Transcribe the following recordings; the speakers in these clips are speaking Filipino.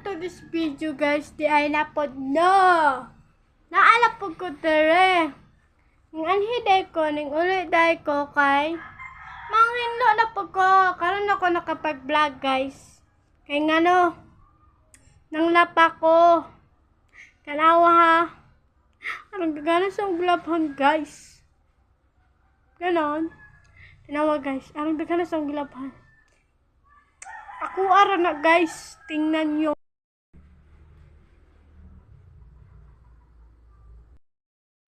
to this video guys, di ay napod no. Naalapod ko tere. Ng anhiday ko, ning ulit day ko kay manghinlo na po ko. Karon ako nakapag-vlog guys. Kay ngano, nang lapa ko. Kanawa ha. Anong gagana sa uglabhan guys. Ganon. Tinawa guys, anong gagana sa uglabhan. Ako ara na guys, tingnan nyo.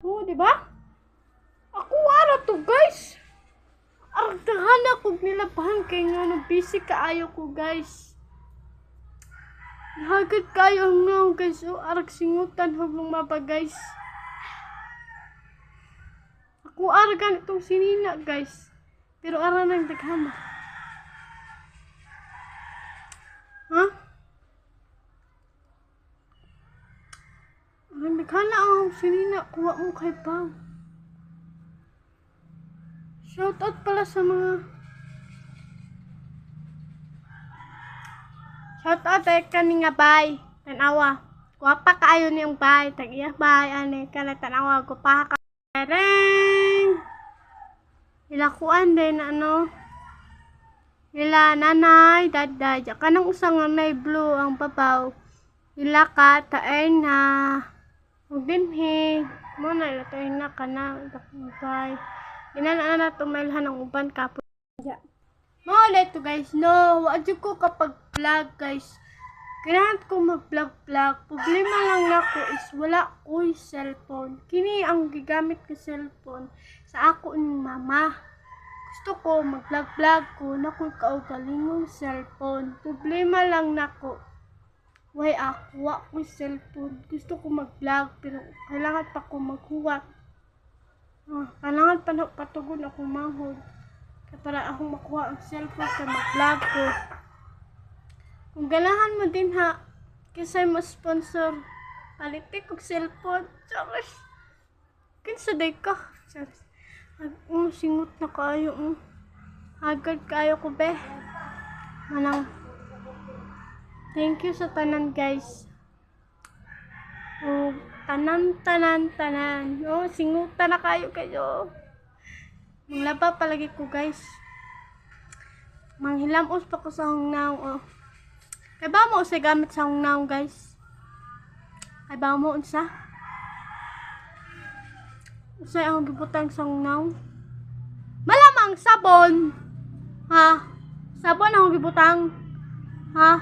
Oh, di ba? Ako ara to guys. Aragdahan ako nilabahan kay nga busy kaayo ko guys. Hagad kayo nga guys. O arag singutan huwag mapa guys. Ako ara ganitong sinina guys. Pero ara nang daghana. Ha? Ang naghala ang sinina, kuha mo kay Pao. Shoutout pala sa mga... Shoutout ay kani nga bay. Tanawa. Kuha pa kaayo niyang bay. Tag-iya bay. Ano ka tanawa. Kuha ka. Tereng! Ilakuan din ano. Ila nanay, daday, ka nang usang may blue ang babaw. Ila ka, taen na. Huwag din he. Muna, ila taen na ka na. Bye. Inanaan na tumailhan ng uban kapot. Muna ito guys, no. Wadyo ko kapag vlog guys. Kailangan ko mag-vlog-vlog. Problema lang ako is wala ko cellphone. Kini ang gigamit ko cellphone sa ako ni mama. Gusto ko mag-vlog-vlog ko na kung kaugalingong cellphone. Problema lang nako. Why ako? Ako cellphone. Gusto ko mag-vlog pero kailangan pa ko maghuwat. Kailangan pa patugon ako manghod. Para akong makuha ang cellphone sa mag-vlog ko. Kung ganahan mo din ha, kasi mo sponsor. Palitik og cellphone. Charis. Kinsa day ka? Charis. Singot na kayo. Agad kayo ko be. Manang. Thank you sa tanan guys. Tanan. Singutan na kayo. Manglaba palagi ko guys. Manghilamos pa ko sa hungnaw. Kaya ba mo usay gamit sa hungnaw guys? Kaya ba mo unsa? Usay akong gibutang sa hungnaw. Malamang sabon. Ha? Sabon akong gibutang. Ha?